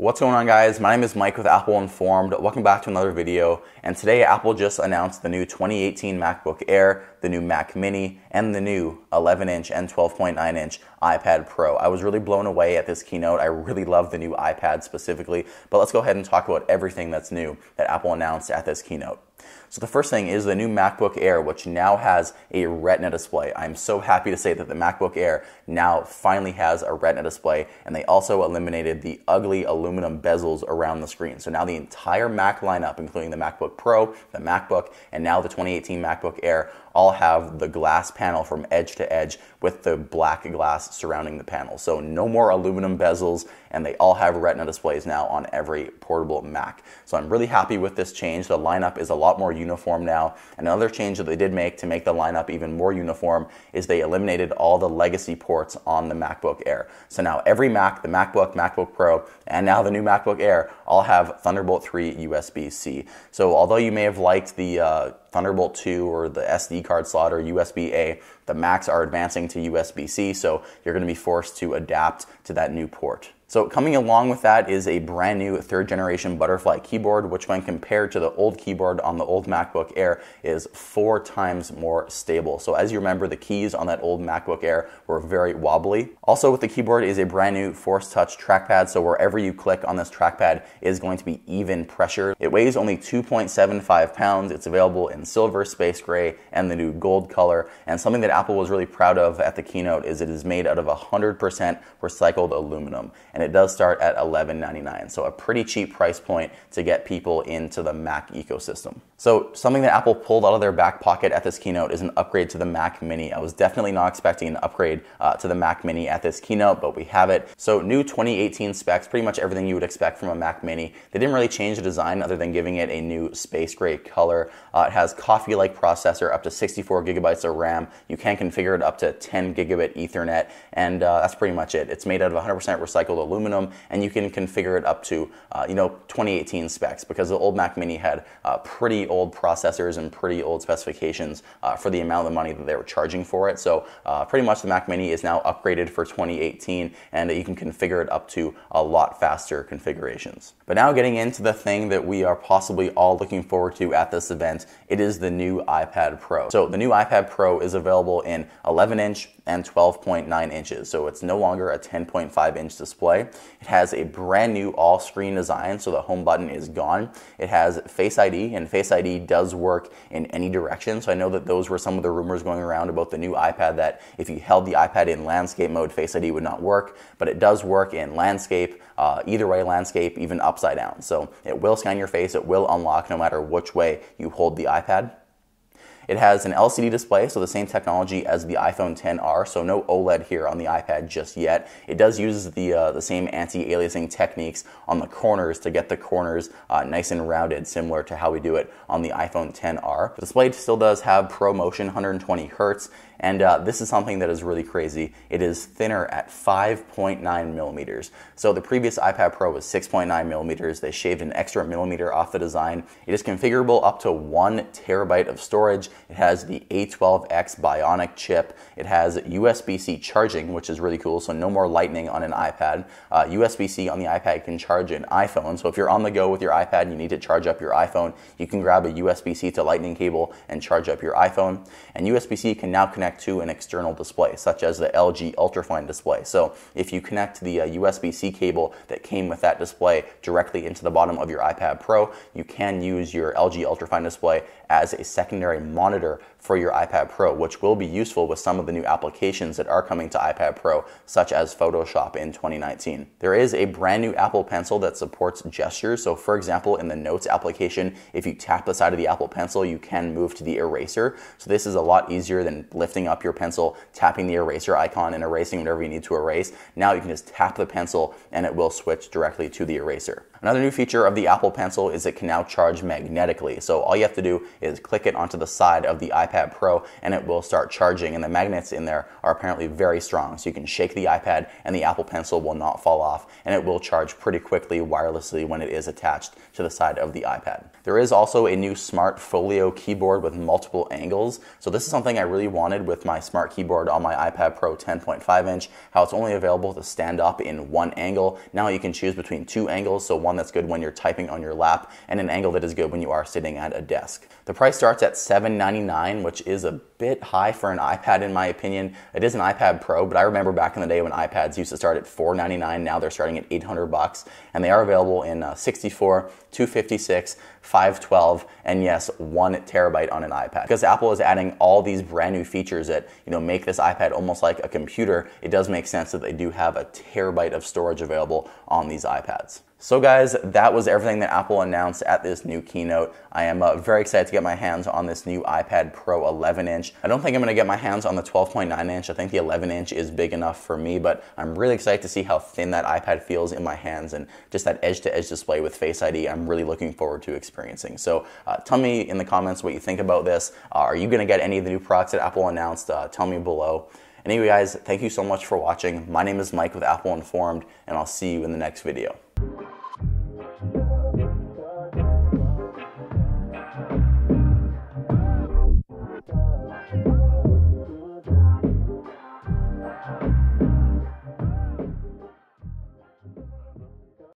What's going on, guys? My name is Mike with Apple Informed. Welcome back to another video. And today Apple just announced the new 2018 MacBook Air, the new Mac Mini, and the new 11-inch and 12.9-inch iPad Pro. I was really blown away at this keynote. I really love the new iPad specifically, but let's go ahead and talk about everything that's new that Apple announced at this keynote. So the first thing is the new MacBook Air, which now has a Retina display. I'm so happy to say that the MacBook Air now finally has a Retina display, and they also eliminated the ugly aluminum bezels around the screen. So now the entire Mac lineup, including the MacBook Pro, the MacBook, and now the 2018 MacBook Air, all have the glass panel from edge to edge with the black glass surrounding the panel. So no more aluminum bezels, and they all have Retina displays now on every portable Mac. So I'm really happy with this change. The lineup is a lot more uniform now. Another change that they did make to make the lineup even more uniform is they eliminated all the legacy ports on the MacBook Air. So now every Mac, the MacBook, MacBook Pro, and now the new MacBook Air all have Thunderbolt 3 USB-C. So although you may have liked the Thunderbolt 2 or the SD card slot or USB-A, the Macs are advancing to USB-C, so you're going to be forced to adapt to that new port. So coming along with that is a brand new 3rd generation Butterfly keyboard, which when compared to the old keyboard on the old MacBook Air is 4 times more stable. So as you remember, the keys on that old MacBook Air were very wobbly. Also with the keyboard is a brand new Force Touch trackpad, so wherever you click on this trackpad is going to be even pressure. It weighs only 2.75 pounds. It's available in silver, space gray, and the new gold color. And something that Apple was really proud of at the keynote is it is made out of 100% recycled aluminum. And it does start at $11.99, so a pretty cheap price point to get people into the Mac ecosystem. So something that Apple pulled out of their back pocket at this keynote is an upgrade to the Mac Mini. I was definitely not expecting an upgrade to the Mac Mini at this keynote, but we have it. So new 2018 specs, pretty much everything you would expect from a Mac Mini. They didn't really change the design other than giving it a new space gray color. It has coffee-like processor, up to 64 gigabytes of RAM. You can configure it up to 10 gigabit Ethernet, and that's pretty much it. It's made out of 100% recycled aluminum, and you can configure it up to 2018 specs, because the old Mac Mini had pretty old processors and pretty old specifications for the amount of money that they were charging for it. So pretty much the Mac Mini is now upgraded for 2018, and you can configure it up to a lot faster configurations. But now getting into the thing that we are possibly all looking forward to at this event, it is the new iPad Pro. So the new iPad Pro is available in 11-inch and 12.9 inches. So it's no longer a 10.5-inch display. It has a brand new all-screen design, so the home button is gone. It has Face ID, and Face ID does work in any direction. So I know that those were some of the rumors going around about the new iPad, that if you held the iPad in landscape mode, Face ID would not work, but it does work in landscape, either way landscape, even upside down. So it will scan your face, it will unlock no matter which way you hold the iPad. It has an LCD display, so the same technology as the iPhone XR, so no OLED here on the iPad just yet. It does use the same anti-aliasing techniques on the corners to get the corners nice and rounded, similar to how we do it on the iPhone XR. The display still does have ProMotion 120 Hertz, and this is something that is really crazy. It is thinner at 5.9 millimeters. So the previous iPad Pro was 6.9 millimeters. They shaved an extra millimeter off the design. It is configurable up to 1 terabyte of storage. It has the A12X Bionic chip. It has USB-C charging, which is really cool, so no more Lightning on an iPad. USB-C on the iPad can charge an iPhone, so if you're on the go with your iPad and you need to charge up your iPhone, you can grab a USB-C to Lightning cable and charge up your iPhone. And USB-C can now connect to an external display, such as the LG Ultrafine display. So if you connect the USB-C cable that came with that display directly into the bottom of your iPad Pro, you can use your LG Ultrafine display as a secondary monitor for your iPad Pro, which will be useful with some of the new applications that are coming to iPad Pro, such as Photoshop in 2019. There is a brand new Apple Pencil that supports gestures. So for example, in the Notes application, if you tap the side of the Apple Pencil, you can move to the eraser. So this is a lot easier than lifting up your pencil, tapping the eraser icon and erasing whatever you need to erase. Now you can just tap the pencil and it will switch directly to the eraser. Another new feature of the Apple Pencil is it can now charge magnetically. So all you have to do is click it onto the side side of the iPad Pro and it will start charging, and the magnets in there are apparently very strong, so you can shake the iPad and the Apple Pencil will not fall off, and it will charge pretty quickly wirelessly when it is attached to the side of the iPad. There is also a new Smart Folio keyboard with multiple angles, so this is something I really wanted with my Smart Keyboard on my iPad Pro 10.5 inch, how it's only available to stand up in one angle. Now you can choose between two angles, so one that's good when you're typing on your lap and an angle that is good when you are sitting at a desk. The price starts at $799, which is a bit high for an iPad in my opinion. It is an iPad Pro, but I remember back in the day when iPads used to start at $499, now they're starting at $800, and they are available in 64, 256, 512, and yes, 1 terabyte on an iPad. Because Apple is adding all these brand new features that make this iPad almost like a computer, it does make sense that they do have a terabyte of storage available on these iPads. So guys, that was everything that Apple announced at this new keynote. I am very excited to get my hands on this new iPad Pro 11 inch. I don't think I'm going to get my hands on the 12.9 inch. I think the 11 inch is big enough for me, but I'm really excited to see how thin that iPad feels in my hands and just that edge-to-edge display with Face ID. I'm really looking forward to experiencing. So tell me in the comments what you think about this. Are you going to get any of the new products that Apple announced? Tell me below. Anyway guys, thank you so much for watching. My name is Mike with Apple Informed, and I'll see you in the next video.